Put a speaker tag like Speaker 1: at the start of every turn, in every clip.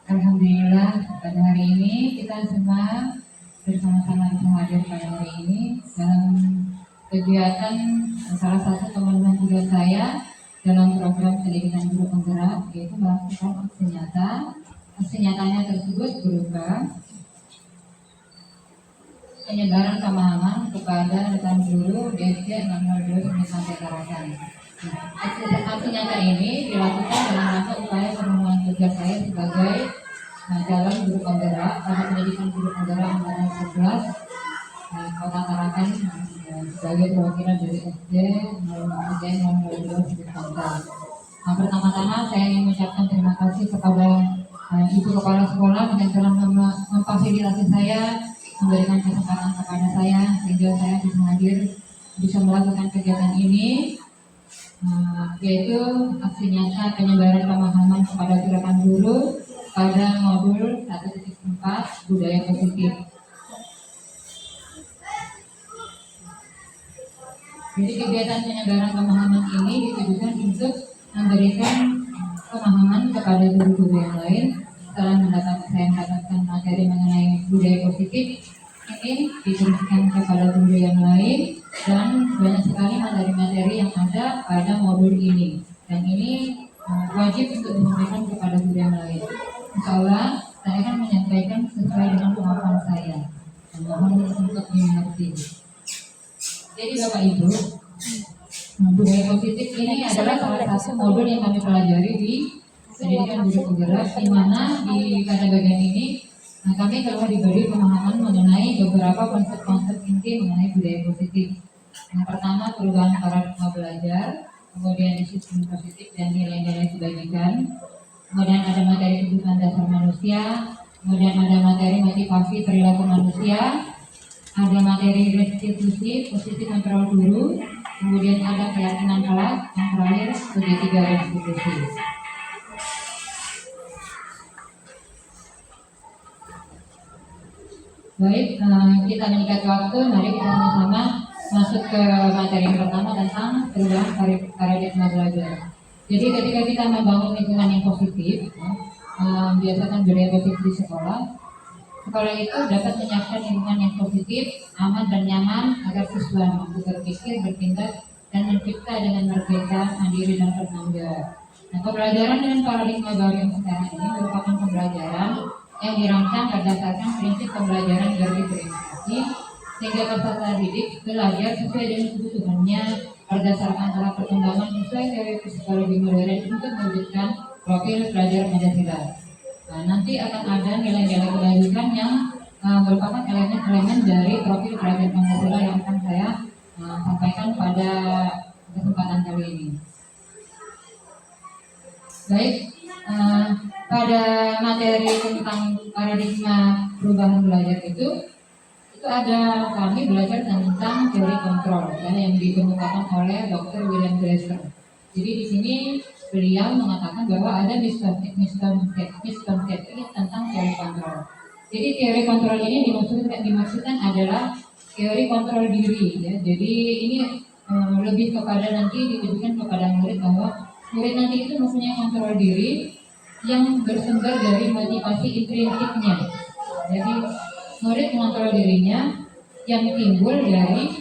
Speaker 1: Alhamdulillah pada hari ini kita semua bersama-sama bisa hadir pada hari ini dalam kegiatan salah satu teman-teman juga saya dalam program pendidikan guru penggerak, yaitu melakukan aksi nyata. Aksi nyatanya tersebut berupa penyebaran pemahaman kepada rekan guru SD 602 Pantai Tarakan. Aksi nyata ini dilakukan dalam rangka upaya pemenuhan tugas saya sebagai calon guru penggerak pada pendidikan guru penggerak angkatan 11 Kota Tarakan sebagai perwakilan dari SD 602 Pantai. Pertama-tama saya ingin mengucapkan terima kasih kepada Ibu Kepala Sekolah yang telah memfasilitasi saya, memberikan kesempatan kepada saya sehingga saya bisa hadir, bisa melakukan kegiatan ini, yaitu aksi nyata penyebaran pemahaman kepada rekan guru pada modul 1.4 budaya positif. Jadi kegiatan penyebaran pemahaman ini ditujukan untuk memberikan pemahaman kepada guru-guru yang lain. Setelah saya mendapatkan materi mengenai budaya positif, ini diteruskan kepada guru yang lain, dan banyak sekali materi-materi yang ada pada modul ini, dan ini wajib untuk disampaikan kepada guru yang lain. Insya Allah saya akan menyampaikan sesuai dengan kemampuan saya, dan mohon untuk dimengerti. Jadi Bapak Ibu, budaya positif ini adalah salah satu modul yang kami pelajari di pendidikan guru penggerak, di mana pada bagian ini kami telah diberi pemahaman mengenai beberapa konsep-konsep inti mengenai budaya positif. Yang pertama, perubahan paradigma belajar, kemudian disiplin positif dan nilai-nilai kebajikan, kemudian ada materi kebutuhan dasar manusia, kemudian ada materi motivasi perilaku manusia, ada materi restitusi positif kontrol guru, kemudian ada keyakinan kelak, yang terakhir segitiga restitusi. Baik, kita meningkat waktu, mari kita sama-sama masuk ke materi yang pertama tentang perubahan paradigma belajar. Jadi ketika kita membangun lingkungan yang positif, biasakan budaya positif di sekolah itu dapat menyiapkan lingkungan yang positif, aman dan nyaman agar siswa mampu berpikir, bertindak, dan mencipta dengan merdeka, mandiri dan bertanggung jawab. Nah, pembelajaran dengan paradigma baru yang sekarang ini merupakan pembelajaran yang dirancang berdasarkan prinsip pembelajaran berintegrasi, sehingga peserta didik belajar sesuai dengan kebutuhannya berdasarkan arah perkembangan sesuai teori psikologi modern untuk mewujudkan profil pelajar Pancasila. Nah, nanti akan ada nilai-nilai kebajikan yang merupakan elemen-elemen dari profil pelajar Pancasila yang akan saya sampaikan pada kesempatan kali ini. Baik, pada materi tentang paradigma perubahan belajar itu ada kami belajar tentang teori kontrol yang dikemukakan oleh Dr. William Glasser. Jadi di sini beliau mengatakan bahwa ada miskonsepsi tentang teori kontrol. Jadi teori kontrol ini dimaksudkan adalah teori kontrol diri, ya. Jadi ini lebih kepada nanti ditujukan kepada murid bahwa murid nanti itu mempunyai kontrol diri yang bersumber dari motivasi intrinsiknya. Jadi murid mengontrol dirinya yang timbul dari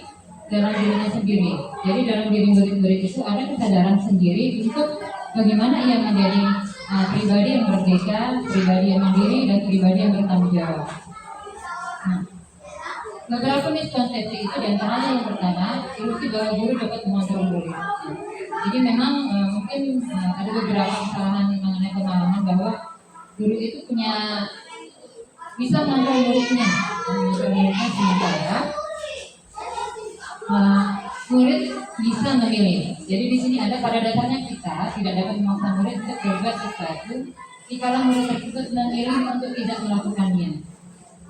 Speaker 1: dalam dirinya sendiri. Jadi dalam diri murid-murid itu ada kesadaran sendiri untuk bagaimana ia menjadi pribadi yang merdeka, pribadi yang mandiri, dan pribadi yang bertanggung jawab. Nah, beberapa miskonsepsi itu diantaranya yang pertama, ilusi bahwa guru dapat mengontrol murid. Jadi memang mungkin ada beberapa kesalahan mengenai pemahaman bahwa guru itu bisa mengontrol muridnya, sementara murid bisa memilih. Jadi di sini ada pada dasarnya kita tidak dapat memaksa murid untuk berbuat sesuatu jika murid tersebut memilih untuk tidak melakukannya.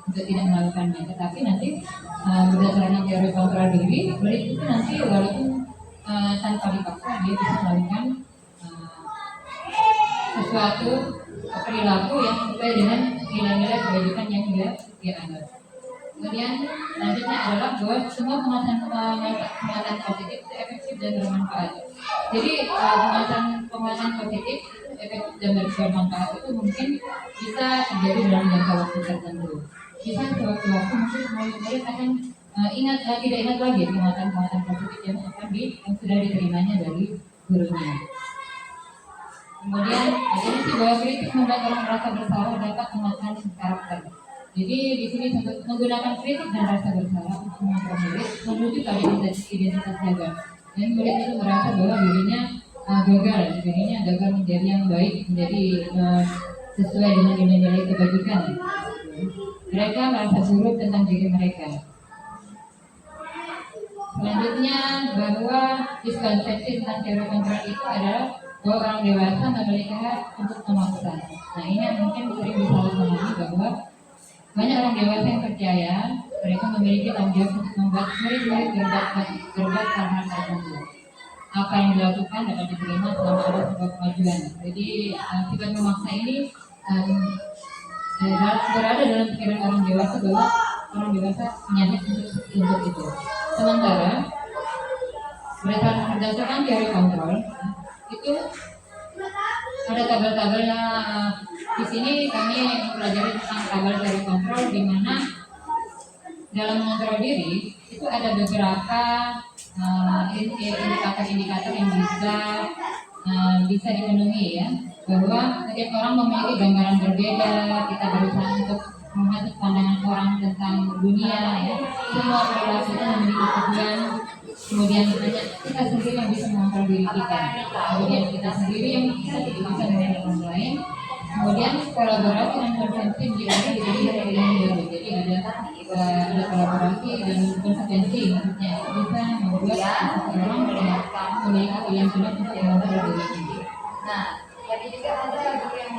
Speaker 1: Tetapi nanti berdasarkan teori kontrol diri, murid itu nanti walaupun tanpa dipaksa dia bisa melakukan sesuatu perilaku yang sesuai dengan nilai-nilai kebajikan yang dia anggap. Kemudian selanjutnya adalah bahwa semua penguatan positif itu efektif dan bermanfaat. Jadi penguatan positif efektif dan bermanfaat itu mungkin bisa terjadi dalam jangka waktu tertentu. Bisa sewaktu-waktu mungkin murid-murid akan tidak ingat lagi penguatan-penguatan positif yang sudah diterimanya dari gurunya. Kemudian definisi bahwa kritik membuat orang merasa bersalah dapat menguatkan karakter. Jadi di sini menggunakan kritik dan rasa bersalah untuk mengontrol murid menuju pada identitas jaga. Dan murid itu merasa bahwa dirinya gagal menjadi yang baik, menjadi sesuai dengan nilai-nilai kebajikan. Mereka merasa buruk tentang diri mereka. Selanjutnya bahwa miskonsepsi tentang teori kontrol itu adalah bahwa orang dewasa memiliki hak untuk memaksa. Nah ini yang mungkin sering disalahpahami bahwa banyak orang dewasa yang percaya mereka memiliki tanggung jawab untuk membuat murid-murid berbuat hal-hal tertentu. Apa yang dilakukan dapat diterima selama ada sebuah kemajuan. Jadi sifat memaksa ini berada dalam pikiran orang dewasa bahwa orang dewasa punya hak untuk itu. Sementara berdasarkan teori kontrol itu ada tabel-tabelnya. Di sini kami mempelajari tentang tabel teori kontrol, di mana dalam mengontrol diri itu ada beberapa indikator-indikator yang bisa dipenuhi ya, bahwa setiap orang memiliki gambaran berbeda. Kita berusaha untuk menghasil pandangan orang tentang dunia ya. Semua perilaku itu memiliki tujuan. Kemudian kita sendiri yang bisa mengontrol diri kita. Kemudian kita sendiri yang bisa mengontrol orang lain. Kemudian kolaborasi dan konsekuensi menjadi jadi ada kolaborasi dan konsekuensi, maksudnya bisa membuat seseorang memiliki pilihan benar untuk mengontrol diri sendiri. Nah, jadi juga ada yang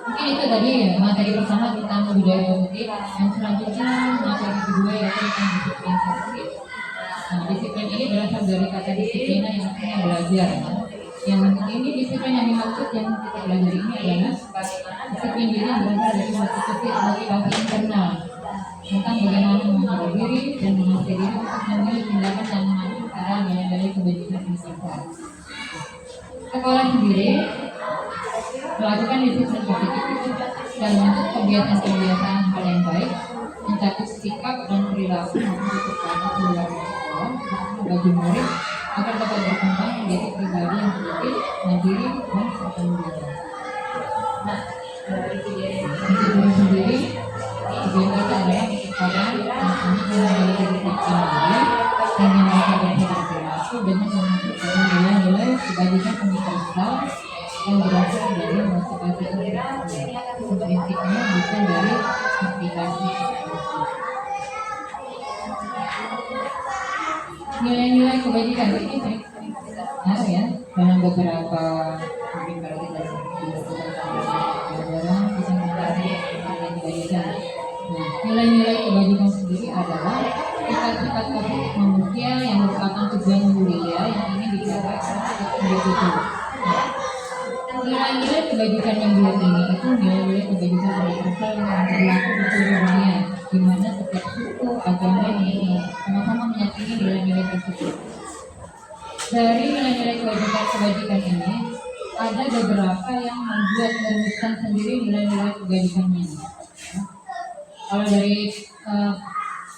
Speaker 1: mungkin itu tadi materi pertama tentang budaya positif. Yang selanjutnya materi kedua yaitu tentang disiplin positif. Nah, disiplin ini berasal dari kata disiplina yang artinya belajar. Yang ini disiplin yang dimaksud yang kita belajar ini adalah disiplin diri yang berasal dari motivasi internal tentang bagaimana mengontrol diri dan menguasai diri untuk memilih tindakan yang mengacu pada nilai-nilai kebajikan universal. Sekolah sendiri melakukan disiplin positif itu dalam bentuk kebiasaan-kebiasaan hal yang baik, mencakup sikap dan perilaku untuk kepada keluarga sekolah bagi murid agar dapat berkembang menjadi pribadi yang positif, mandiri dan bertanggung jawab. Nah, dari diri sendiri tujuan kita adalah kepada memiliki disiplin diri dan mereka berperilaku dengan menunjukkan nilai-nilai kebajikan universal yang berasal dari motivasi internal. Prinsipnya bukan dari aplikasi. Nilai-nilai kebajikan ini tahu ya, dalam beberapa mungkin kalau kita pelajaran bisa mencari nilai kebajikan. Nah, nilai-nilai kebajikan sendiri adalah sifat-sifat positif manusia yang merupakan tujuan mulia yang ingin dicapai individu. Nilai-nilai kebajikan yang dua ini itu nilai-nilai kebajikan universal yang berlaku di seluruh dunia, di mana setiap suku, agama ini sama-sama meyakini nilai-nilai tersebut. Dari nilai-nilai kebajikan ini ada beberapa yang merumuskan sendiri nilai-nilai kebajikannya. Kalau dari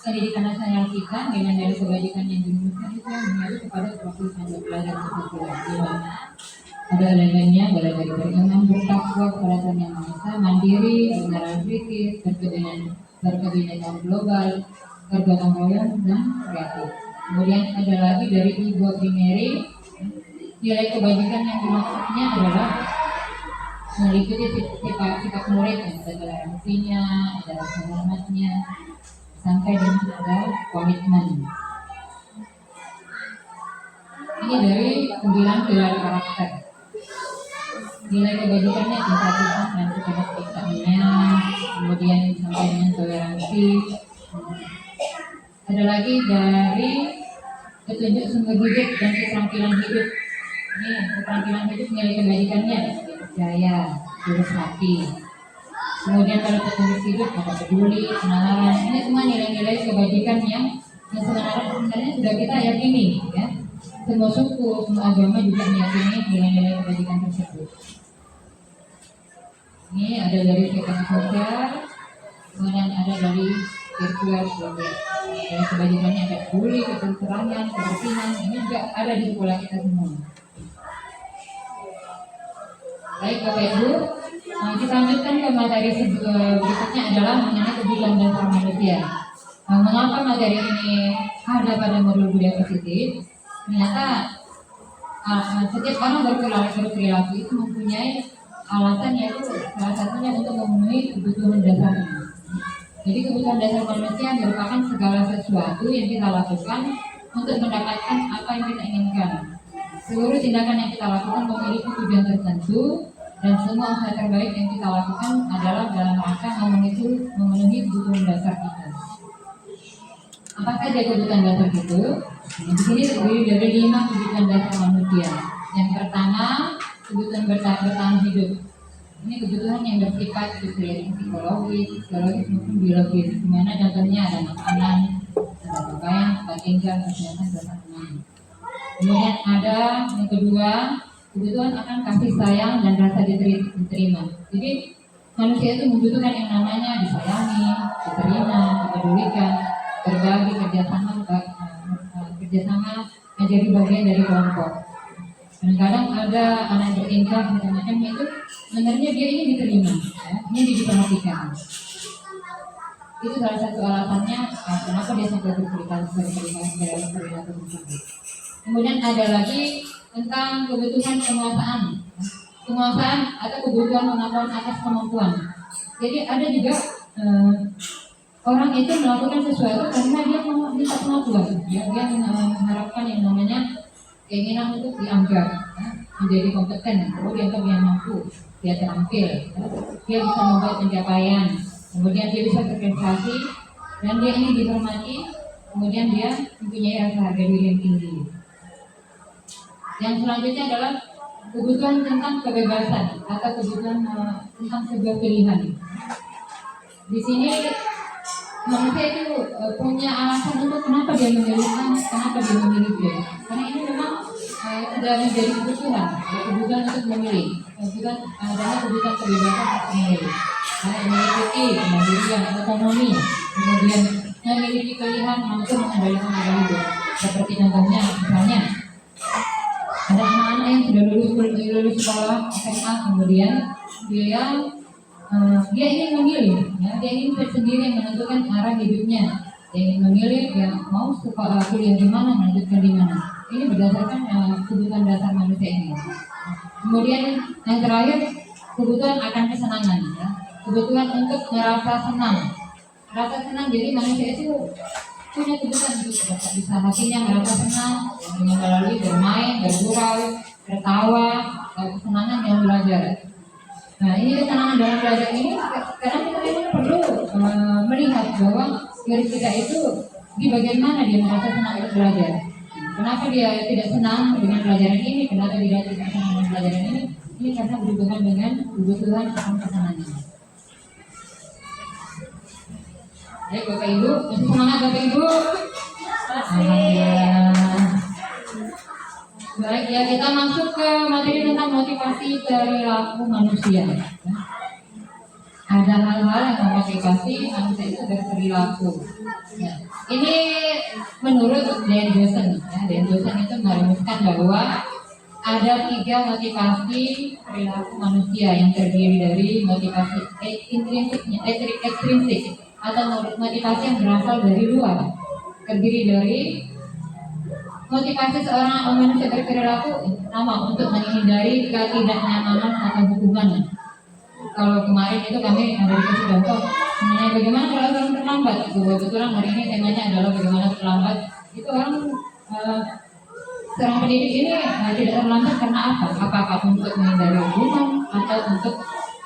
Speaker 1: pendidikan nasional kita, nilai-nilai kebajikan yang dirumuskan itu mengacu kepada profil tanda pelajar tersebut, di mana ada elemennya mulai dari beriman, bertakwa kepada Tuhan Yang Maha Esa, mandiri, kebenaran kritis, berkebinekaan global, bergotong royong dan kreatif. Kemudian ada lagi dari Ibu Primeri, nilai kebajikan yang dimaksudnya adalah meliputi sifat murid yang ada toleransinya, ada rasa hormatnya, sampai dengan ada komitmen. Ini dari 9 pilar karakter. Nilai kebajikannya tingkat dan kebijakannya, kemudian sampai dengan toleransi. Ada lagi dari petunjuk sumber hidup dan keterampilan hidup. Ini keterampilan hidup nilai kebajikannya percaya, tulus hati. Kemudian kalau petunjuk hidup ada peduli, kenalan. Ini semua nilai-nilai kebajikan yang sebenarnya sudah kita yakini ya. Semua suku, semua agama juga meyakini nilai-nilai kebajikan tersebut. Ini ada dari kegiatan sosial, kemudian ada dari virtual progress. Dan kebajikannya ada peduli, keterserangan, kebersihan, ini juga ada di sekolah kita semua. Baik Bapak Ibu, kita lanjutkan ke materi berikutnya adalah mengenai kebutuhan dasar manusia. Mengapa materi ini ada pada modul budaya positif? Ternyata setiap orang berperilaku itu mempunyai alasan, yaitu salah satunya untuk memenuhi kebutuhan dasarnya. Jadi kebutuhan dasar manusia merupakan segala sesuatu yang kita lakukan untuk mendapatkan apa yang kita inginkan. Seluruh tindakan yang kita lakukan memiliki tujuan tertentu, dan semua usaha terbaik yang kita lakukan adalah dalam rangka memenuhi kebutuhan dasar kita. Apa saja kebutuhan dasar itu? Di sini terdiri dari 5 kebutuhan dasar manusia. Yang pertama, kebutuhan bertahan hidup. Ini kebutuhan yang bersifat psikologis maupun biologis. Di mana contohnya ada makanan, ada pakaian, tempat tinggal, kesehatan, dan lain-lain. Kemudian ada yang kedua, kebutuhan akan kasih sayang dan rasa diterima. Jadi manusia itu membutuhkan yang namanya disayangi, diterima, dipedulikan, berbagi, kerjasama menjadi bagian dari kelompok. Kadang-kadang ada anak bertingkah macam-macam itu sebenarnya dia ini diterima, ya, ini diperhatikan. Itu salah satu alasannya kenapa dia sampai berperilaku tersebut. Kemudian ada lagi tentang kebutuhan penguasaan atau kebutuhan pengakuan atas kemampuan. Jadi ada juga orang itu melakukan sesuatu karena dia mau minta pengakuan, dia mengharapkan yang namanya keinginan untuk dianggap, ya, menjadi kompeten, dianggap dia mampu, dia terampil, ya, dia bisa membuat pencapaian, kemudian dia bisa berprestasi, dan dia ini dihormati, kemudian dia mempunyai rasa harga diri yang tinggi. Yang selanjutnya adalah kebutuhan tentang kebebasan atau kebutuhan tentang sebuah pilihan. Di sini manusia itu punya alasan untuk kenapa dia memilih A, kenapa dia memilih B. Karena ini memang sudah menjadi kebutuhan untuk memilih. Kebutuhan adalah kebutuhan kebebasan untuk memilih. Memiliki kemandirian, otonomi, kemudian memiliki pilihan mampu mengendalikan diri hidup. Seperti contohnya, misalnya ada anak-anak yang sudah lulus sekolah SMA, kemudian dia ingin memilih, ya, dia ingin sendiri yang menentukan arah hidupnya, dia ingin memilih dia mau kuliah di mana, melanjutkan di mana. Ini berdasarkan kebutuhan dasar manusia ini. Kemudian yang terakhir, kebutuhan akan kesenangan, ya. Kebutuhan untuk merasa senang. Merasa senang, jadi manusia itu punya kebutuhan untuk bisa hatinya merasa senang dengan melalui bermain, bergurau, tertawa, kesenangan yang belajar. Nah, ini kesenangan dalam belajar ini karena kita memang perlu melihat bahwa diri kita itu di bagian mana dia merasa senang untuk belajar. Kenapa dia tidak senang dengan pelajaran ini? Kenapa dia tidak senang dengan pelajaran ini? Ini karena berhubungan dengan kebutuhan akan kesenangan. Baik Bapak Ibu, masih semangat Bapak Ibu? Baik ya, kita masuk ke materi tentang motivasi perilaku manusia. Ada hal-hal yang memotivasi manusia itu berperilaku. Ya. Ini menurut Dan Johnson, ya, Dan Johnson itu merumuskan bahwa ada 3 motivasi perilaku manusia yang terdiri dari motivasi ekstrinsik atau motivasi yang berasal dari luar. Terdiri dari motivasi seorang manusia berperilaku pertama untuk menghindari ketidaknyamanan atau hubungan. Kalau kemarin itu kami ada dikasih contoh mengenai bagaimana kalau orang terlambat. Kebetulan hari ini temanya adalah bagaimana terlambat. Itu orang seorang pendidik ini tidak terlambat karena apa? Apakah untuk menghindari hubungan atau untuk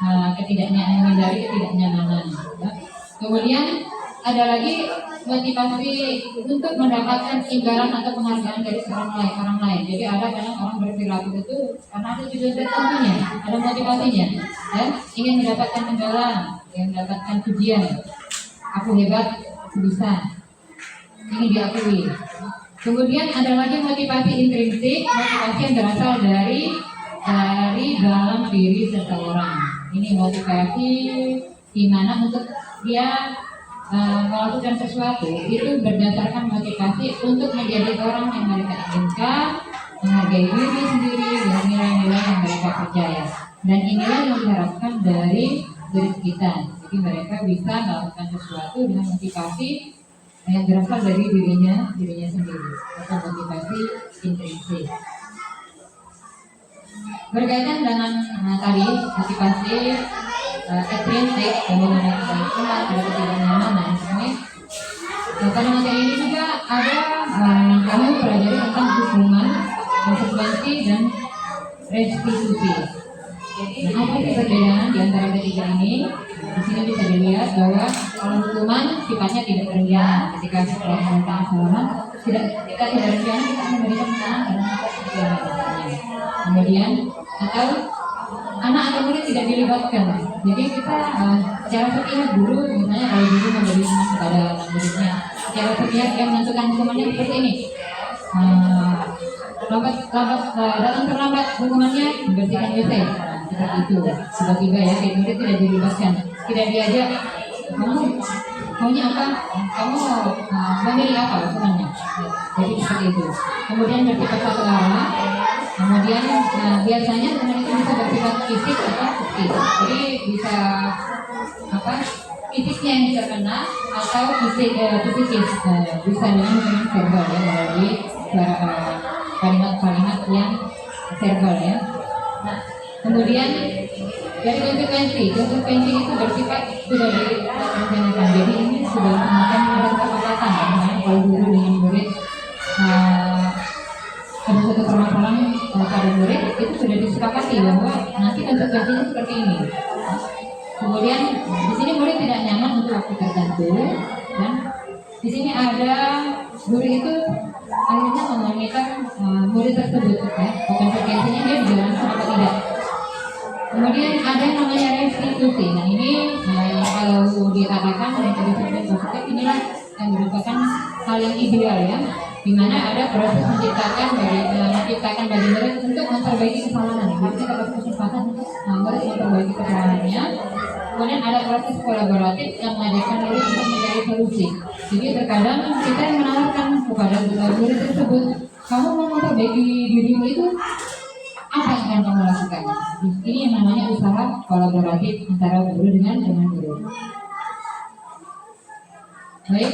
Speaker 1: menghindari ketidaknyamanan? Ya. Kemudian ada lagi motivasi untuk mendapatkan imbalan atau penghargaan dari orang lain. Jadi ada kadang orang berperilaku itu karena ada tujuan tertentunya, ada motivasinya, ya, ingin mendapatkan imbalan, ingin mendapatkan pujian. Aku hebat, aku bisa, ingin diakui. Kemudian ada lagi motivasi intrinsik, motivasi yang berasal dari dalam diri seseorang. Ini motivasi di mana untuk dia melakukan sesuatu itu berdasarkan motivasi untuk menjadi orang yang mereka inginkan, menghargai diri sendiri dan nilai-nilai yang mereka percaya. Dan inilah yang diharapkan dari diri kita. Jadi mereka bisa melakukan sesuatu dengan motivasi yang berasal dari dirinya sendiri atau motivasi intrinsik. Berkaitan dengan tadi motivasi intrinsik bagaimana kita itu ada ketidaknyamanan ini. Pada materi ini juga ada kami pelajari tentang hukuman, konsekuensi dan restitusi. Jadi apa sih perbedaan di antara ketiga ini? Di sini bisa dilihat bahwa kalau hukuman sifatnya tidak berencana. Ketika setelah melakukan kesalahan, kita tidak berencana kita memberikan kesalahan karena kita. Kemudian atau anak atau murid tidak dilibatkan. Jadi kita secara sepihak guru, misalnya kalau guru memberi hukuman kepada anak muridnya, secara sepihak yang menentukan hukumannya seperti ini. Datang terlambat hukumannya membersihkan WC. Seperti itu, tiba-tiba ya, murid tidak dilibatkan, tidak diajak. Kamu maunya apa? Kamu memilih apa hukumannya? Jadi seperti itu. Kemudian bersifat satu arah. Kemudian biasanya teman itu bisa bersifat fisik atau psikis. Jadi bisa apa? Fisiknya yang bisa kena atau psikis bisa dengan verbal ya, melalui kalimat-kalimat yang verbal ya. Nah, kemudian dari konsekuensi itu bersifat sudah direncanakan. Jadi ini sudah semacam ada kesepakatan ya, kalau guru dengan murid ada satu permasalahan pada murid itu sudah disepakati bahwa nanti konsekuensinya seperti ini. Kemudian di sini murid tidak nyaman untuk waktu tertentu, dan di sini ada guru itu akhirnya memonitor murid tersebut ya, konsekuensinya dia dijalankan atau tidak. Kemudian ada yang namanya restitusi. Nah ini kalau dikatakan restitusi positif inilah yang merupakan hal yang ideal ya, di mana ada proses menciptakan bagi murid untuk memperbaiki kesalahan. Jadi ada proses kesempatan untuk murid memperbaiki kesalahannya. Kemudian ada proses kolaboratif yang mengajarkan murid untuk mencari solusi. Jadi terkadang kita yang menawarkan kepada murid tersebut, kamu mau memperbaiki dirimu itu apa yang akan kamu lakukan? Ini yang namanya usaha kolaboratif antara guru dengan guru. Baik,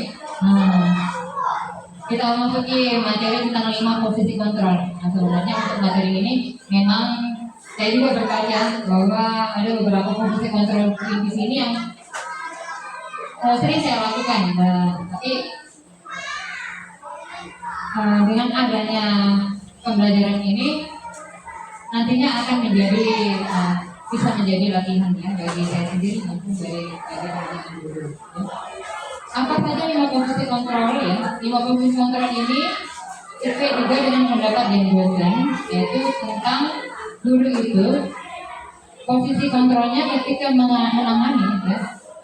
Speaker 1: kita masuki materi tentang 5 posisi kontrol. Nah sebenarnya untuk materi ini memang saya juga berkaca bahwa ada beberapa posisi kontrol di sini yang sering saya lakukan. Tapi dengan adanya pembelajaran ini nantinya akan menjadi bisa menjadi latihan ya bagi saya sendiri maupun bagi anak-anak guru. Ya. Apa saja 5 posisi kontrol ya? 5 posisi kontrol ini sesuai juga dengan pendapat yang dosen, yaitu tentang guru itu posisi kontrolnya ketika menangani ya,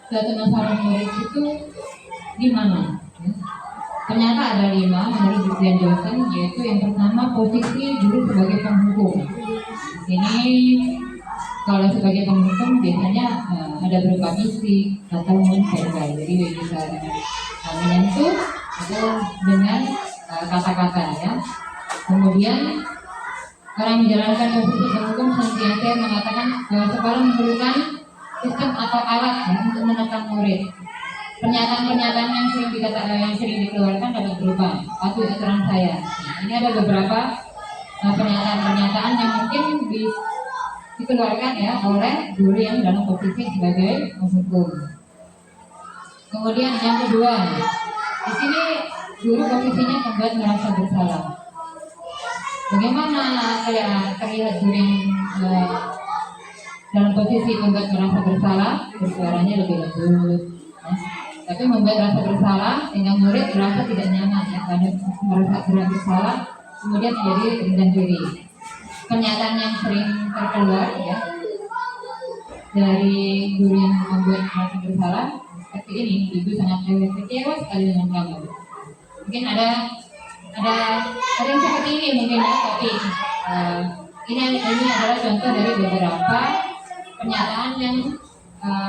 Speaker 1: suatu masalah murid itu di mana? Ya. Ternyata ada 5 menurut dosen dosen, yaitu yang pertama posisi guru sebagai penghukum. Ini kalau sebagai penghukum biasanya ada berupa misi atau verbal, jadi bisa menyentuh atau dengan kata-kata ya. Kemudian orang menjalankan posisi penghukum senantiasa mengatakan bahwa sekolah memerlukan sistem atau alat ya, untuk menekan murid. Pernyataan-pernyataan yang sering dikeluarkan dapat berupa patuhi aturan saya. Nah, ini ada beberapa pernyataan-pernyataan yang mungkin dikeluarkan ya oleh guru yang dalam posisi sebagai penghukum. Kemudian yang kedua, di sini guru posisinya membuat merasa bersalah. Bagaimana terlihat guru yang dalam posisi membuat merasa bersalah, bersuaranya lebih lembut, ya. Tapi membuat rasa bersalah sehingga murid merasa tidak nyaman ya, pada merasa bersalah, kemudian menjadi rendah diri. Pernyataan yang sering terkeluar ya dari guru yang membuat merasa bersalah seperti ini, ibu sangat kecewa sekali dengan kamu. Mungkin ada yang seperti ini mungkin ya, tapi ini adalah contoh dari beberapa pernyataan yang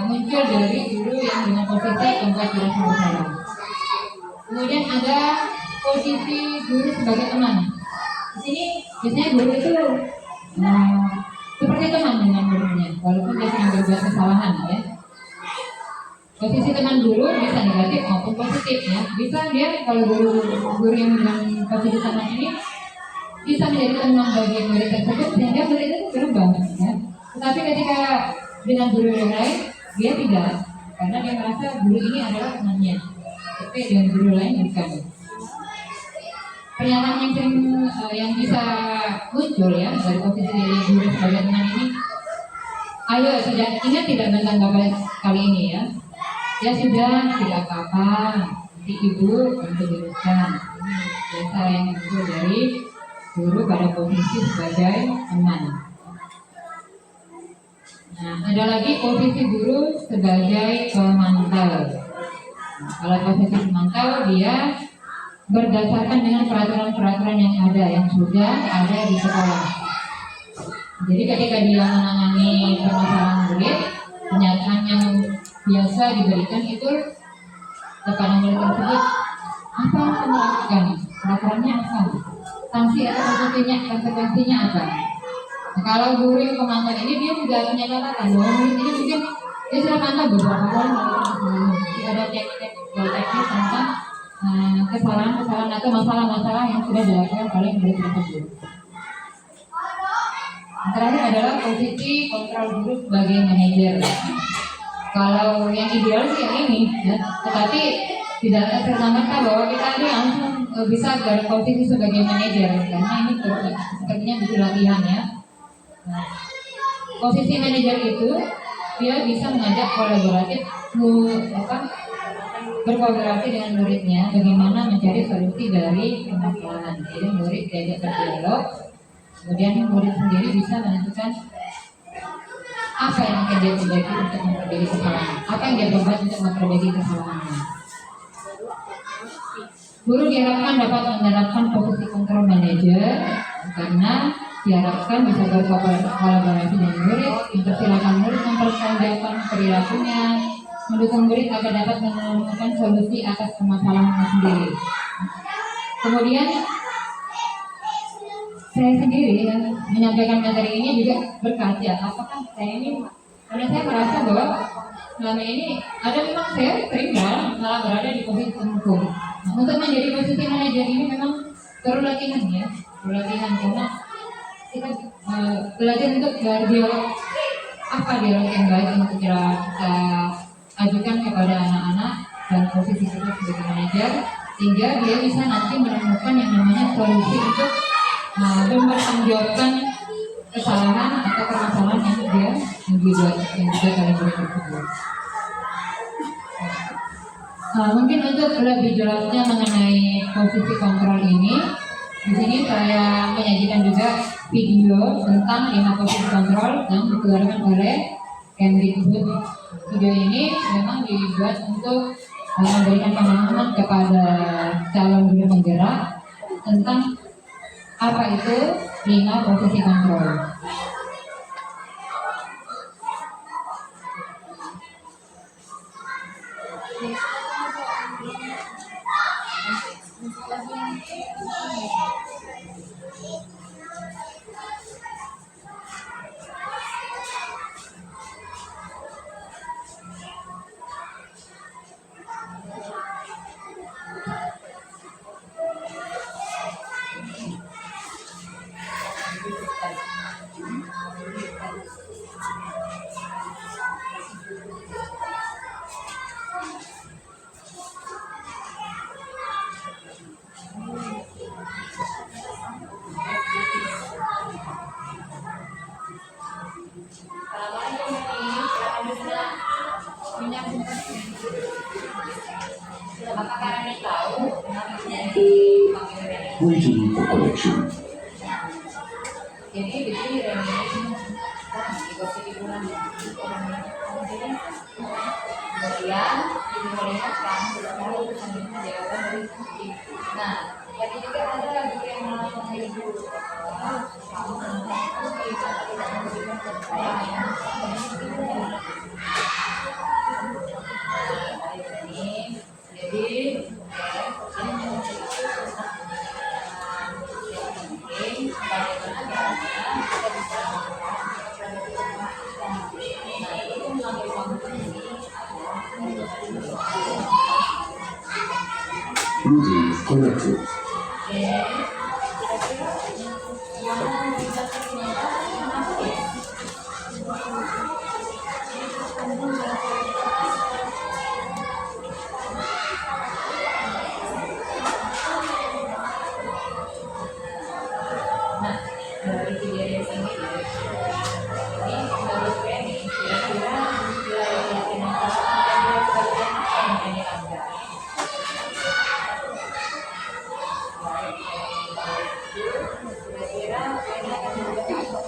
Speaker 1: muncul dari guru yang dengan posisi tempat jelas masalah. Kemudian ada posisi guru sebagai teman. Di sini biasanya guru itu seperti teman dengan gurunya, walaupun dia sedang berbuat kesalahan ya. Posisi teman guru bisa negatif maupun positif ya. Bisa dia kalau guru yang dengan posisi teman ini bisa menjadi teman bagi murid tersebut sehingga murid itu berubah ya. Tetapi ketika dengan guru yang lain dia tidak, karena dia merasa guru ini adalah temannya. Tapi dengan guru lain bukan. Pernyataan yang sering yang bisa muncul ya dari posisi guru sebagai teman ini, ayo sudah ingat tidak tentang bapak kali ini ya. Ya sudah, tidak apa-apa, nanti ibu bantu diruskan. Ini biasa yang muncul dari guru pada posisi sebagai teman. Nah, ada lagi posisi guru sebagai pemantau. Kalau posisi pemantau dia berdasarkan dengan peraturan-peraturan yang ada, yang sudah ada di sekolah. Jadi ketika dia menangani permasalahan murid, pernyataan yang biasa diberikan itu kepada murid tersebut, apa yang kamu lakukan? Peraturannya apa? Sanksi atau konsekuensinya apa? Nah, kalau guru yang pemantau ini dia juga punya catatan bahwa murid ini mungkin dia sudah pantau beberapa kali melakukan kesalahan. Jadi ada teknik tentang kesalahan-kesalahan atau masalah-masalah yang sudah dilakukan oleh murid tersebut. Terakhir adalah posisi kontrol guru sebagai manajer. Kalau yang ideal sih yang ini, ya. Tetapi tidak serta-merta bahwa kita ini langsung bisa dari posisi sebagai manajer, karena ini sepertinya butuh latihan ya. Nah, posisi manajer itu dia bisa mengajak kolaboratif, berkolaborasi dengan muridnya, bagaimana mencari solusi dari permasalahan. Jadi murid diajak berdialog, kemudian murid sendiri bisa menentukan apa yang akan dia perbaiki untuk memperbaiki kesalahan, apa yang dia buat untuk memperbaiki kesalahannya. Guru diharapkan dapat menerapkan posisi kontrol manajer karena diharapkan bisa berkolaborasi dengan murid, mempersilahkan murid mempertajamkan perilakunya, mendukung murid agar dapat menemukan solusi atas permasalahannya sendiri. Kemudian saya sendiri yang menyampaikan materi ini juga berkaca, apakah saya ini, karena saya merasa bahwa selama ini ada memang saya sering malah berada di posisi hukum. Nah, untuk menjadi posisi manajer ini memang perlu latihan ya, perlu latihan karena kita belajar untuk dialog, apa dialog yang baik yang kita ajukan kepada anak-anak dan posisi kita sebagai manajer, sehingga dia bisa nanti menemukan yang namanya solusi untuk mempertanggungjawabkan kesalahan atau permasalahan yang dibuat oleh murid tersebut. Mungkin untuk lebih jelasnya mengenai posisi kontrol ini, di sini saya menyajikan juga video tentang 5 posisi kontrol yang dikeluarkan oleh Kemdikbud. Video ini memang dibuat untuk memberikan pemahaman kepada calon guru penggerak tentang apa itu 5 posisi kontrol.
Speaker 2: Waiting for connection.
Speaker 1: Jadi di sini kemudian ini melihat kamu sudah tahu selanjutnya jawaban dari kunci. Nah, jadi juga ada lagi yang melakukan itu. Kamu tidak memberikan kepercayaan.
Speaker 2: connected.
Speaker 1: Nah, dari kejadian ini menurut Penny, kira-kira wilayah keyakinan kamu dan kebagian apa yang Penny anggap? Kira-kira Penny akan menjadi apa?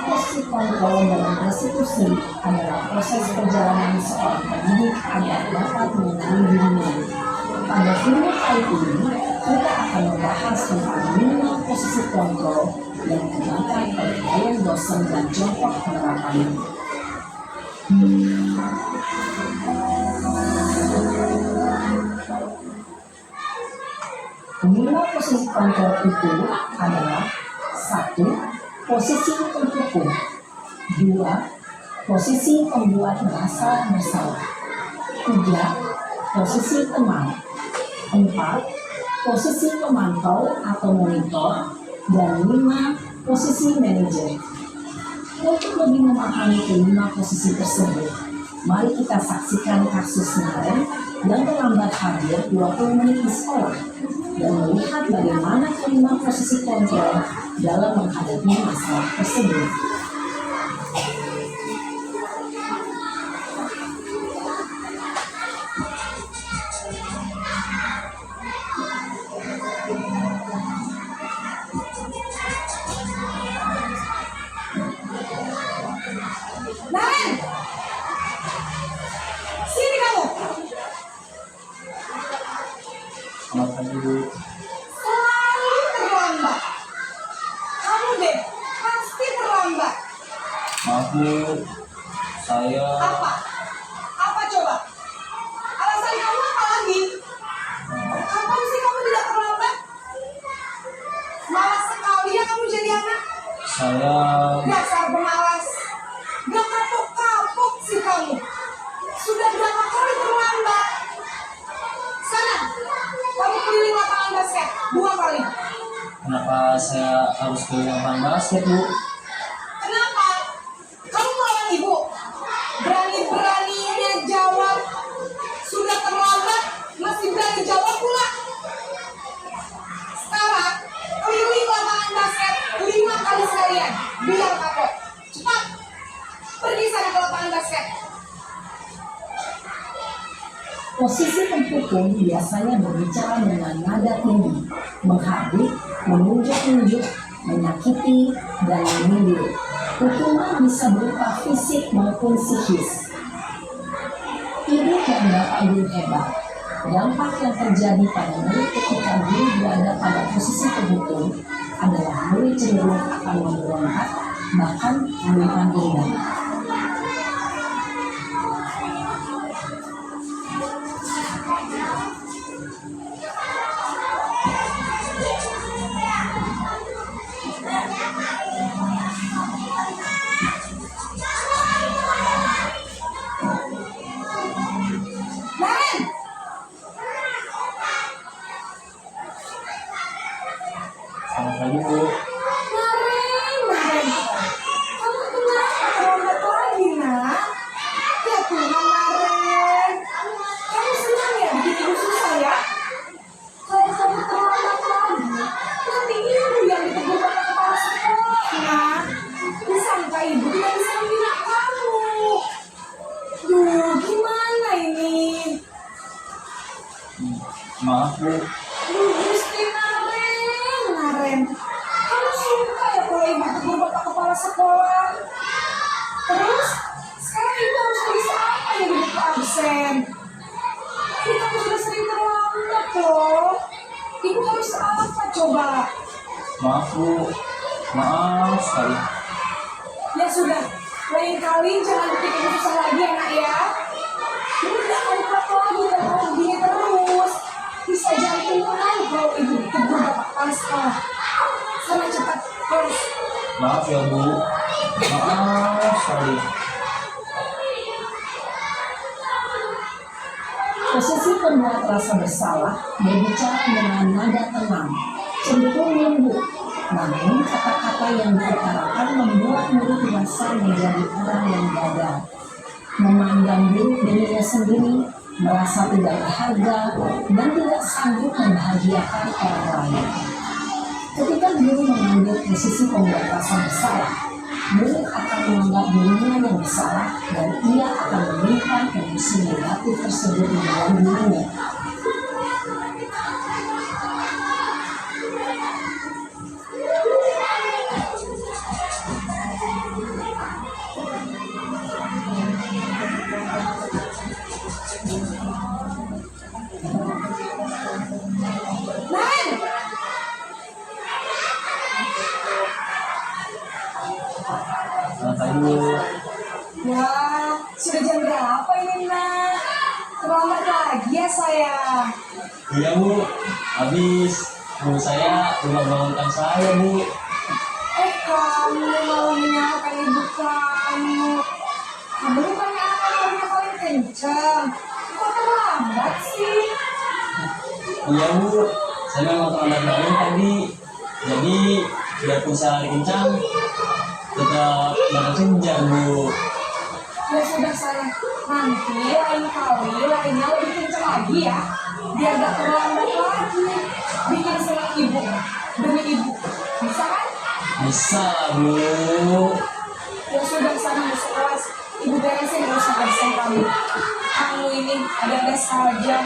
Speaker 3: Posisi kontrol dalam restitusi adalah proses perjalanan seorang pendidik agar dapat mengenali dirinya. Pada video kali ini, kita akan membahas tentang 5 posisi kontrol yang digunakan oleh gaya dosen dan contoh penerapannya. Lima posisi kontrol itu adalah: 1. Posisi pendukung. 2. Posisi pembuat merasa bersalah. 3. Posisi teman. 4. Posisi pemantau atau monitor. Dan 5. Posisi manajer. Untuk lebih memahami kelima posisi tersebut, mari kita saksikan kasus Naren yang terlambat hadir 20 menit di sekolah dan melihat bagaimana kelima posisi kontrol dalam menghadapi masalah tersebut.
Speaker 4: Naren, sini kamu.
Speaker 5: Selamat pagi, Bu.
Speaker 4: Selalu terlambat. Kamu deh, pasti terlambat.
Speaker 5: Maaf, Bu. Saya
Speaker 4: Apa? Apa coba? Alasan kamu apa lagi? Kapan sih kamu tidak terlambat? Malas sekali ya kamu jadi anak.
Speaker 5: saya
Speaker 4: Dasar pemalas. Gak kapok-kapok sih kamu. Sudah berapa kali terlambat? Sana, kamu keliling lapangan basket 2 kali.
Speaker 5: kenapa saya harus ke lapangan basket, Bu?
Speaker 4: Kenapa? Kamu melawan ibu? Berani-beraninya jawab. Sudah terlambat, masih berani jawab pula. Sekarang, keliling lapangan basket 5 kali sekalian. Biar kapok. Cepat. Pergi sana ke lapangan basket.
Speaker 3: Posisi pendukung biasanya berbicara dengan nada tinggi, menghardik, menunjuk-nunjuk, menyakiti, dan menyindir. Hukuman bisa berupa fisik maupun psikis. Ibu dan bapak guru hebat. Dampak yang terjadi pada murid ketika guru berada pada posisi pendukung adalah murid cenderung akan memberontak, bahkan melempar dendam.
Speaker 4: Naren,
Speaker 5: Selamat pagi, Bu.
Speaker 4: Naren. Kamu kenapa terlambat lagi, nak? Ya Tuhan, Naren. Kamu senang ya bikin ibu susah ya? Kalau kamu terlambat lagi, nanti ibu yang ditegur oleh kepala sekolah, nak. Disangka ibu tidak bisa membina kamu. Duh, gimana ini?
Speaker 5: Maaf, Bu.
Speaker 4: Duh, Gusti Naren. Kamu suka ya kalau ibu tegur bapak kepala sekolah? Terus, sekarang ibu harus tulis apa ya di buku absen? Ini kamu sudah sering terlambat loh. Ibu harus apa coba?
Speaker 5: Maaf, Bu. Maaf sekali.
Speaker 4: Ya sudah, lain kali jangan bikin ibu susah lagi ya nak ya. lagi kalau begini terus. Bisa jantungan kalau ibu ditegur bapak pasca. Sana cepat terus.
Speaker 5: Maaf ya Bu. Maaf sekali.
Speaker 3: Posisi pembuat rasa bersalah berbicara dengan nada tenang, cenderung lembut. Namun kata-kata yang diutarakan membuat murid merasa menjadi orang yang gagal, memandang buruk dirinya sendiri, merasa tidak berharga, dan tidak sanggup membahagiakan orang lain. Ketika guru mengambil posisi pembuat rasa bersalah, murid akan menganggap dirinya yang bersalah dan ia akan menyimpan emosi negatif tersebut di dalam dirinya.
Speaker 4: Nan,
Speaker 5: Selamat pagi Bu.
Speaker 4: wah, sudah jam berapa ini, Nak? Terlambat lagi ya, sayang.
Speaker 5: Iya Bu. Habis guru saya udah bangunkan saya Bu.
Speaker 4: Kamu mau menyalahkan ibu kamu. Kamu bukannya anak kamu paling kencang. Kok terlambat sih?
Speaker 5: Iya Bu. Saya memang terlambat bangun tadi. Jadi biarpun saya lari kencang, tetap bakal kejar Bu.
Speaker 4: Ya sudah, sayang. Nanti lain kali lainnya lebih kencang lagi ya. Biar gak terlambat lagi. Bikin senang ibu. Demi ibu. Bisa kan?
Speaker 5: Bisa Bu.
Speaker 4: Ya sudah, sana masuk kelas. Ibu beresin urusan kamu. Kamu ini ada-ada saja.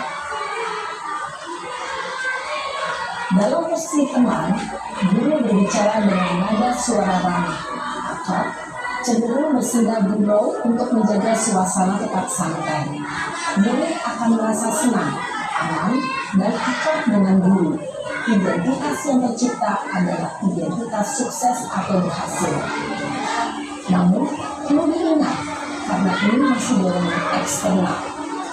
Speaker 3: Dalam posisi teman, guru berbicara dengan nada suara ramah, akrab, cenderung bersinggah gurau untuk menjaga suasana tetap santai. Murid akan merasa senang, aman, dan akrab dengan guru. Identitas yang tercipta adalah identitas sukses atau berhasil. Namun, perlu diingat, karena ini masih dorongan eksternal,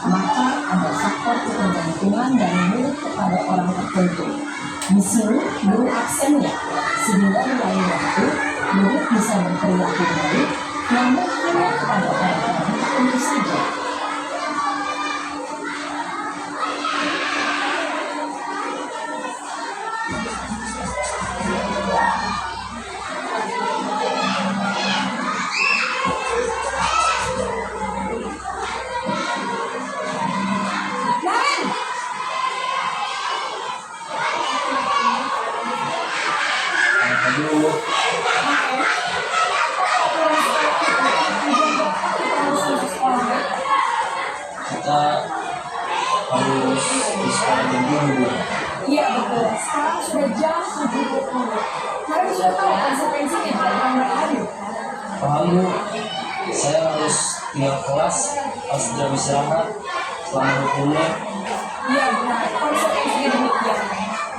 Speaker 3: maka ada faktor ketergantungan dari murid kepada orang tertentu. Di sini, guru aksennya, sehingga di lain waktu, murid bisa berperilaku baik, namun hanya kepada orang-orang tertentu saja.
Speaker 4: Nan!
Speaker 5: Selamat pagi Bu. Kita harus di sekolah jam 7 Bu.
Speaker 4: Iya betul. Sekarang sudah jam 7.20. Kalian sudah tahu konsekuensinya jika terlambat lagi.
Speaker 5: Paham Bu. Saya harus tinggal kelas, harus jam istirahat selama 20 menit.
Speaker 4: Iya benar. Konsekuensinya demikian.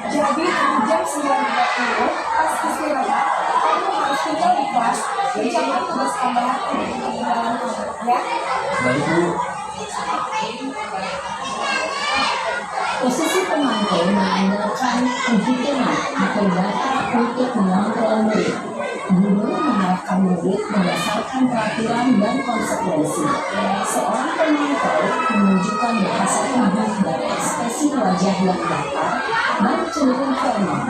Speaker 4: Jadi jam 9.30 pas istirahat, kamu harus tinggal di kelas mencapai tugas tambahan untuk ketinggalan kamu. Ya?
Speaker 3: Baik Bu. Posisi pemantau mengandalkan penghitungan atau data untuk mengontrol murid. Guru mengarahkan murid berdasarkan peraturan dan konsekuensi. Seorang pemantau menunjukkan bahasa tubuh dan ekspresi wajah yang datar dan cenderung formal.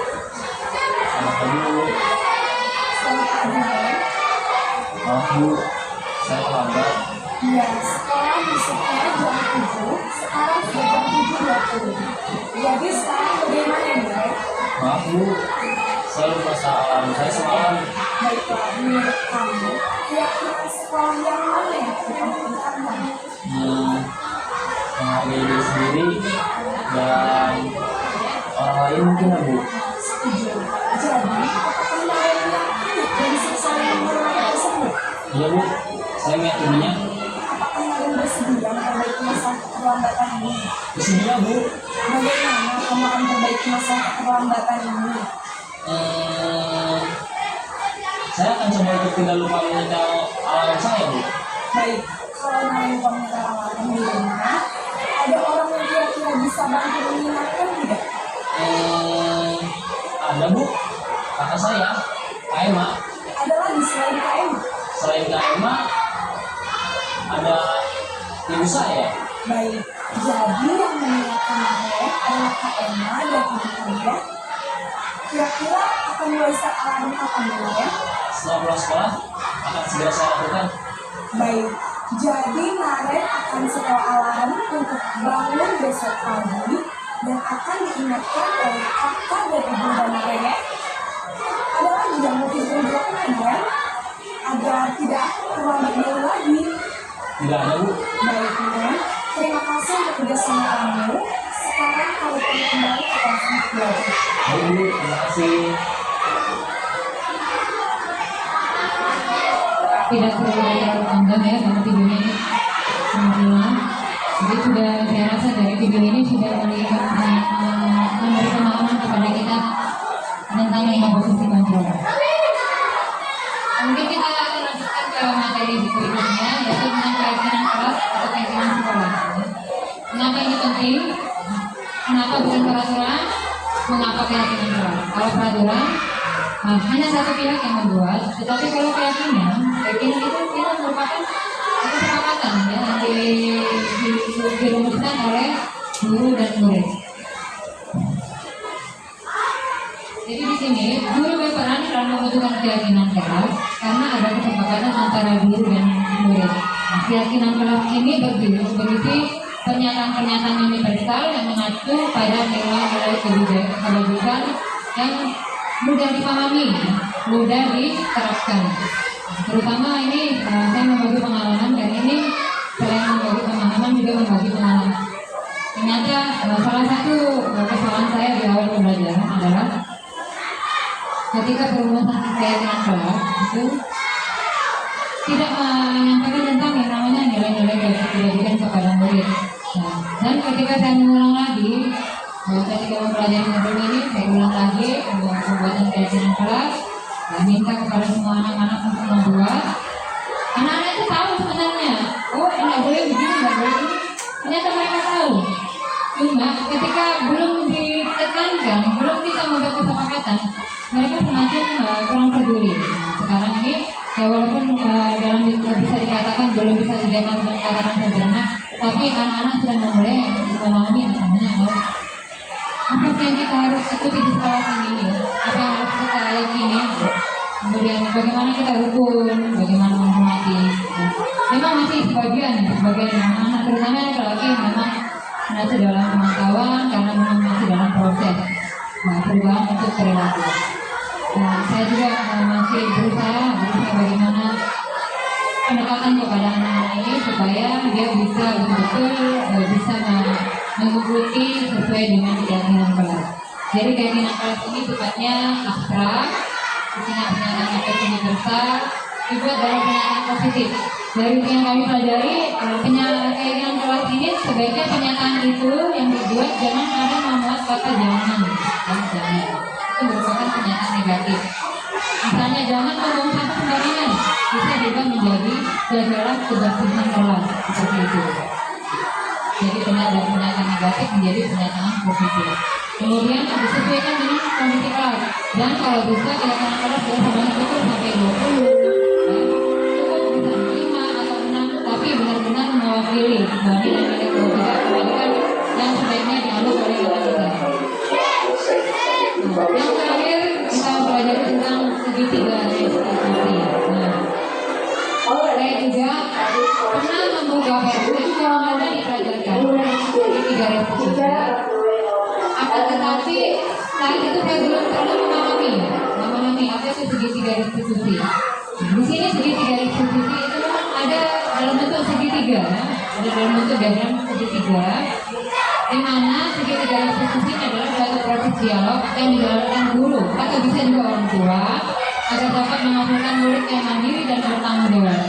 Speaker 5: Selamat pagi Bu.
Speaker 4: Selamat pagi, Nan.
Speaker 5: Maaf Bu, saya terlambat.
Speaker 4: Iya, sekarang masuknya jam 7, sekarang sudah jam 7.20. Jadi sekarang bagaimana nih?
Speaker 5: Maaf Bu, saya lupa salam saya semalam.
Speaker 4: Baiklah, menurut kamu, keyakinan sekolah yang mana yang kamu tingkatkan?
Speaker 5: Menghargai diri sendiri dan orang lain mungkin ya Bu.
Speaker 4: Setuju. Jadi,
Speaker 5: Iya Bu, saya lihat ininya.
Speaker 4: Apakah kalian bersedia memperbaiki masalah keterlambatan ini?
Speaker 5: Bersedia Bu.
Speaker 4: Bagaimana kamu akan memperbaiki masalah keterlambatan ini?
Speaker 5: Saya akan coba untuk tidak lupa menyetel alarm saya Bu.
Speaker 4: Baik, kalau kalian lupa menyetel alarm di rumah, ada orang yang kira-kira bisa bantu mengingatkan tidak?
Speaker 5: Ada Bu, kakak saya, Kak Emma.
Speaker 4: Ada lagi selain KM?
Speaker 5: Selain Kak Emma, ada ibu saya.
Speaker 4: Baik, jadi yang mengingatkan Marek adalah Kak Emma dan ibu kalian. Kira-kira akan mulai start alarm kapan ya, Marek?
Speaker 5: Setelah pulang sekolah, akan segera saya lakukan.
Speaker 4: Baik, jadi Marek akan setel alarm untuk bangun besok pagi dan akan diingatkan oleh kakak dan ibu dan Marek ya. Ada lagi yang mau kita lakukan ya, agar tidak terlambat jauh lagi.
Speaker 5: Tidak ada Bu.
Speaker 4: Baik, Marek. Terima kasih untuk kerjasama kamu. Sekarang kamu perlu kembali ke kelas 11.
Speaker 5: Bu, terima kasih.
Speaker 1: Tidak perlu terlalu panjang ya karena videonya ini sangat lama. Jadi sudah saya rasa dari video ini sudah memberi pemahaman kepada kita tentang 5 posisi kontrol. Mungkin kita akan lanjutkan ke materi berikutnya yaitu tentang keyakinan kelas atau keyakinan sekolah. Kenapa ini penting? Kenapa bukan peraturan? Mengapa keyakinan kelas? Kalau peraturan hanya satu pihak yang membuat, tetapi kalau keyakinan itu kita merupakan kesepakatan ya yang dirumuskan oleh guru dan murid. Jadi di sini guru berperan dalam membentukkan keyakinan kelas karena ada kesepakatan antara guru dan murid. Nah, keyakinan kelas ini berisi pernyataan-pernyataan universal yang mengacu pada nilai-nilai kebajikan yang mudah dipahami, mudah diterapkan. Terutama ini saya membagi pengalaman dan ini selain membagi pemahaman juga membagi pengalaman. Ternyata salah satu kesalahan saya di awal pembelajaran adalah ketika perumusan keyakinan kelas itu tidak menyampaikan tentang yang namanya nilai-nilai kebajikan kepada murid. Nah, dan ketika saya mengulang lagi ketika mempelajari modul ini, saya ulang lagi pembuatan keyakinan kelas. Saya minta kepada semua anak-anak untuk membuat. Anak-anak itu tahu sebenarnya, oh nggak boleh begini, nggak boleh ini. Ternyata mereka tahu. Cuma ketika belum ditekankan, belum kita membuat kesepakatan, mereka semacam kurang peduli. Nah, sekarang ini, ya walaupun dalam bisa dikatakan belum bisa dikatakan sempurna, tapi anak-anak sudah mulai memahami namanya apa yang kita harus ikuti di sekolah ini, apa yang harus kita yakini, kemudian bagaimana kita rukun, bagaimana menghormati. Memang masih sebagian anak-anak, terutama yang laki memang masih dalam pemantauan karena memang masih dalam proses perubahan untuk perilaku. Nah, saya juga masih berusaha bagaimana pendekatan kepada anak-anak ini supaya dia bisa betul-betul bisa mengikuti sesuai dengan keyakinan kelas. Jadi keyakinan kelas ini sifatnya abstrak, isinya pernyataan universal, juga dalam pernyataan positif. Dari yang kami pelajari, keyakinan kelas ini sebaiknya pernyataan itu yang dibuat jangan ada memuat kata jangan. Itu merupakan pernyataan negatif. Misalnya jangan ngomong sampah sembarangan, bisa juga menjadi jajaran kebersihan kelas seperti itu. Jadi dari pernyataan negatif menjadi pernyataan positif. Kemudian disesuaikan dengan kondisi kelas. Dan kalau bisa keyakinan kelas boleh sebanyak itu sampai 20. Cukup bisa 5 atau 6, tapi benar-benar mewakili nilai-nilai kebaikan yang sebaiknya dianut oleh anak kita. Yang terakhir kita pelajari tentang segitiga restitusi. Saya juga pernah membuka versi yang ada dipelajarkan segitiga restitusi. Akan tetapi saat itu saya belum pernah memahami apa itu segitiga restitusi. Di sini segitiga restitusi itu ada dalam bentuk segitiga, ada dalam bentuk diagram segitiga, di mana segitiga restitusi adalah suatu proses dialog yang dijalankan guru atau bisa juga orang tua agar dapat menghasilkan murid yang mandiri dan bertanggung jawab.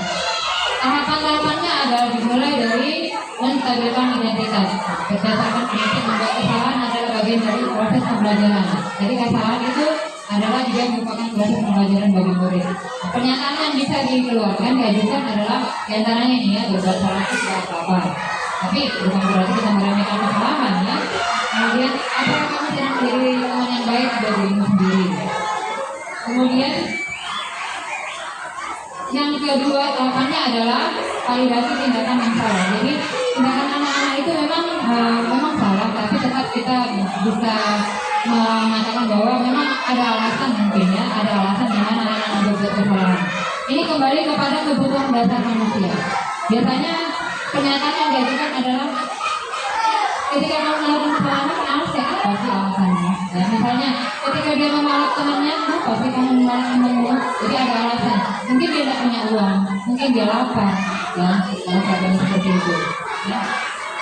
Speaker 1: Tahapan-tahapannya adalah dimulai dari menstabilkan identitas. Berdasarkan prinsip membuat kesalahan adalah bagian dari proses pembelajaran. Jadi kesalahan itu adalah juga merupakan proses pembelajaran bagi murid. Pernyataan yang bisa dikeluarkan diajukan adalah diantaranya ini ya, berbuat salah itu tidak apa-apa. Tapi bukan berarti kita meremehkan kesalahan ya. Kemudian apakah kamu sedang menjadi teman yang baik bagi dirimu sendiri? Kemudian yang kedua tahapannya adalah validasi tindakan yang salah. Jadi tindakan anak-anak itu memang salah, tapi tetap kita bisa mengatakan bahwa memang ada alasan mungkin ya, ada alasan dengan anak-anak berbuat kesalahan. Ini kembali kepada kebutuhan dasar manusia. Biasanya pernyataan yang diajukan adalah ketika mau melakukan kesalahan, kenapa sih? Apa sih alasannya? Ya, misalnya ketika dia memalak temannya, kenapa sih kamu memalak temanmu? Jadi ada alasan. Mungkin dia tidak punya uang, mungkin dia lapar, ya, kalau keadaan seperti itu. Ya.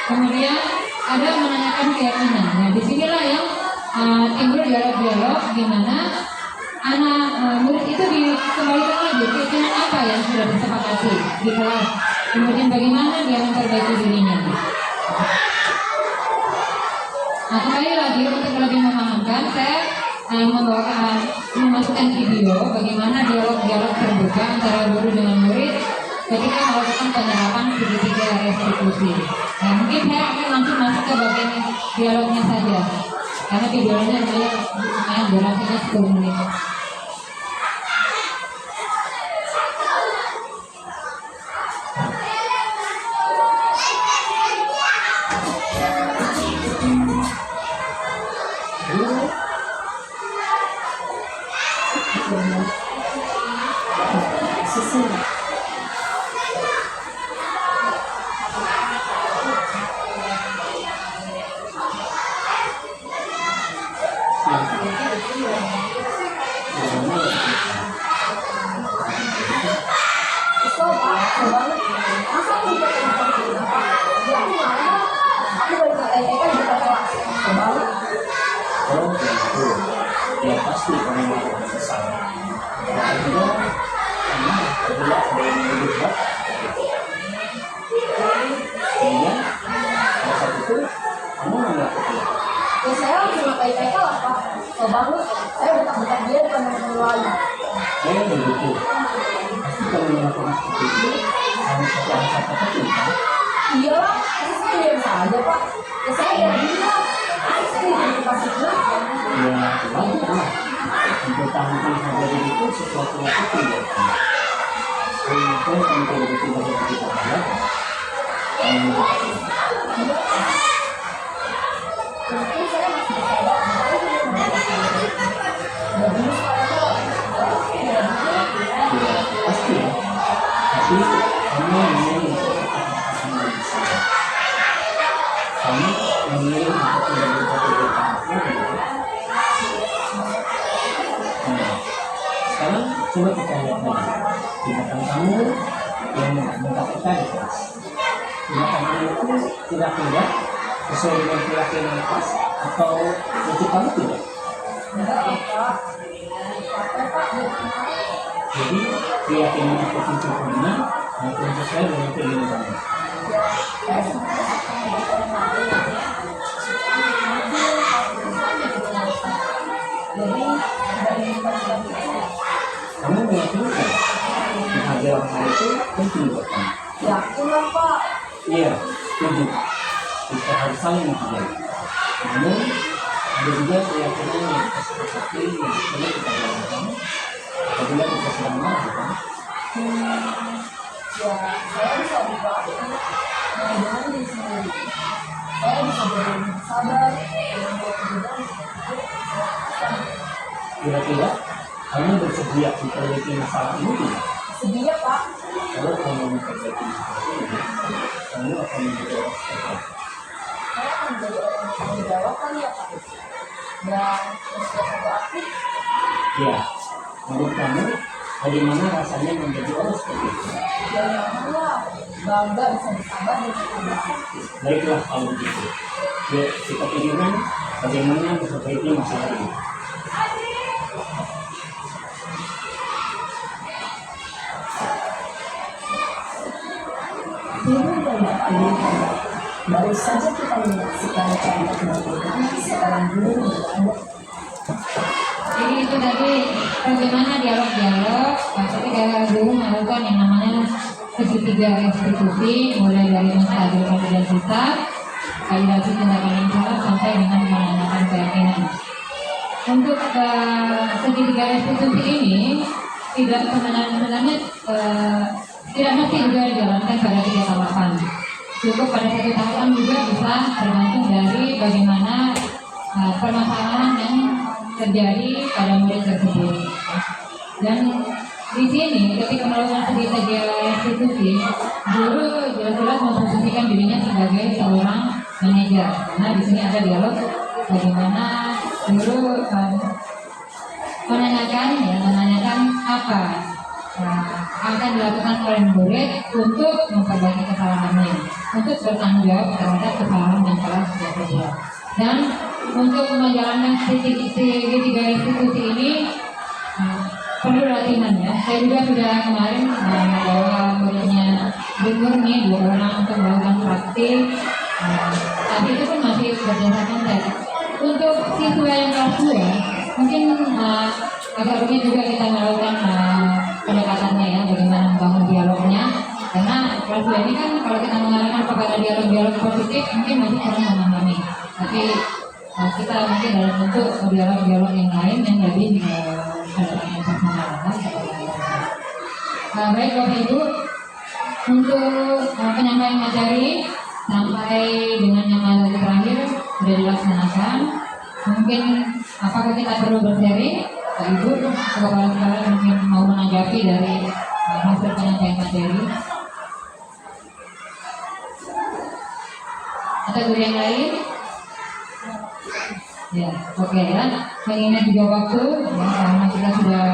Speaker 1: Kemudian ada menanyakan keyakinan. Nah, disinilah yang timbul dialog-dialog di mana anak murid itu dikembalikan lagi keyakinan apa yang sudah disepakati di kelas. Kemudian bagaimana dia memperbaiki dirinya. Nah, kembali lagi untuk lebih memahamkan, saya memasukkan video bagaimana dialog-dialog terbuka antara guru dengan murid ketika melakukan penerapan segitiga restitusi. Nah, mungkin saya akan langsung masuk ke bagian dialognya saja, karena videonya lumayan durasinya 10 menit.
Speaker 5: Kalau begitu, ya pasti kamu melakukan kesalahan. Yang kedua, karena kedua ada yang berbuat. Kemudian, pada saat itu kamu melakukan.
Speaker 4: Ya saya langsung ngapain mereka lah Pak. Kalau bangun, saya bentak-bentak dia depan teman-teman lain.
Speaker 5: Begitu. Pasti kamu melakukan seperti itu. Kamu satu alasan tertentu, kan?
Speaker 4: Iya lah, saya biasa aja Pak. Ya saya udah bilang, saya dikasih bilang.
Speaker 5: Ya, wajar. Mempertahankan harga diri itu sesuatu yang penting ya. Itu kamu tidak betul-betul kita belajar.
Speaker 4: Mungkin saya masih bisa
Speaker 5: Ya, pasti ya. Tapi kamu memilih untuk kamu memilih untuk tidak berbuat. Sekarang coba kita lihat lagi tindakan kamu yang membentak kita di kelas. Tindakan kamu itu kira-kira sesuai dengan keyakinan kelas atau itu kamu tidak? Jadi keyakinan aku itu benar maupun sesuai dengan keinginan kamu. Kamu meyakini menghargai orang lain itu penting buat kamu?
Speaker 4: yakin lah Pak.
Speaker 5: Iya, setuju. Kita harus saling menghargai. Namun ada juga keyakinan yang kita sepakati yang perlu kita jalankan apabila kita sedang marah, bukan?
Speaker 4: Ya saya bisa berubah dengan diri sendiri. Saya bisa belajar sabar dengan kemudian
Speaker 5: Kira-kira kamu bersedia memperbaiki masalah ini tidak?
Speaker 4: sedia Pak.
Speaker 5: Kalau kamu memperbaiki masalah ini, kamu akan menjadi orang seperti apa?
Speaker 4: Saya akan menjadi orang yang bertanggung jawab kan ya Pak. Dan bersikap aktif.
Speaker 5: Ya, menurut kamu bagaimana rasanya menjadi orang seperti itu?
Speaker 4: Dan yang kedua, bangga bisa bersabar dan bersabar.
Speaker 5: Baiklah kalau begitu. Yuk kita pikirkan bagaimana memperbaiki masalah ini.
Speaker 3: Ibu dan Bapak Guru Honda, baru saja kita menyaksikan contoh pendidikan seorang guru berada.
Speaker 1: Jadi itu tadi bagaimana dialog-dialog ketika guru melakukan yang namanya segitiga institusi, mulai dari menstabilkan identitas, validasi tindakan yang salah sampai dengan menanyakan keyakinan. Untuk segitiga institusi ini tidak sebenarnya tidak mesti juga dijalankan pada 3 tahapan. Cukup pada 1 tahapan juga bisa tergantung dari bagaimana permasalahan yang terjadi pada murid tersebut. Dan di sini ketika melakukan segitiga institusi, guru jelas-jelas memposisikan dirinya sebagai seorang manajer. Karena di sini ada dialog bagaimana guru menanyakan apa akan dilakukan oleh murid untuk memperbaiki kesalahannya, untuk bertanggung jawab terhadap kesalahan yang telah dia perbuat. Dan untuk menjalankan segitiga institusi ini perlu latihan ya. Saya juga sudah kemarin membawa muridnya Murni 2 orang untuk melakukan praktik. Tapi itu pun masih berdasarkan teks. Untuk siswa yang kelas 2 mungkin agak rumit juga kita melakukan pendekatannya ya, bagaimana membangun dialognya. Karena kelas 2 ini kan kalau kita mengarahkan kepada dialog-dialog positif mungkin masih kurang memahami. Tapi kita mungkin dalam bentuk dialog-dialog yang lain yang lebih personal. Baik Bapak Ibu, untuk penyampaian materi sampai dengan yang terakhir sudah dilaksanakan. Mungkin apakah kita perlu berseri, Pak Ibu, kepala sekolah mungkin mau menanggapi dari hasil penyampaian materi atau guru yang lain? Ya, oke ya. Mengingat juga waktu, ya, karena kita sudah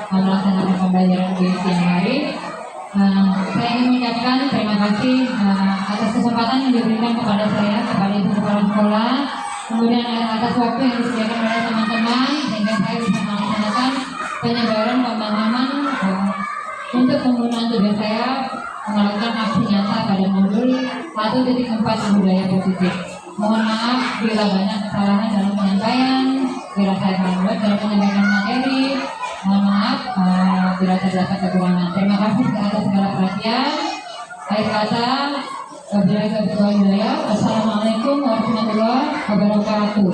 Speaker 1: melaksanakan pembelajaran di siang hari. Saya ingin mengucapkan terima kasih atas kesempatan yang diberikan kepada saya, kepada ibu kepala sekolah, kemudian atas waktu yang disediakan oleh teman-teman sehingga saya bisa melaksanakan penyebaran pemahaman untuk penggunaan tugas saya melakukan aksi nyata pada modul 1.4 budaya positif. Mohon maaf bila banyak kesalahan dalam penyampaian, bila saya terlambat dalam menyampaikan materi. Mohon maaf bila terdapat kekurangan. Terima kasih atas segala perhatian. Akhir kata, wabillahi taufiq wal hidayah. Wassalamualaikum warahmatullahi wabarakatuh.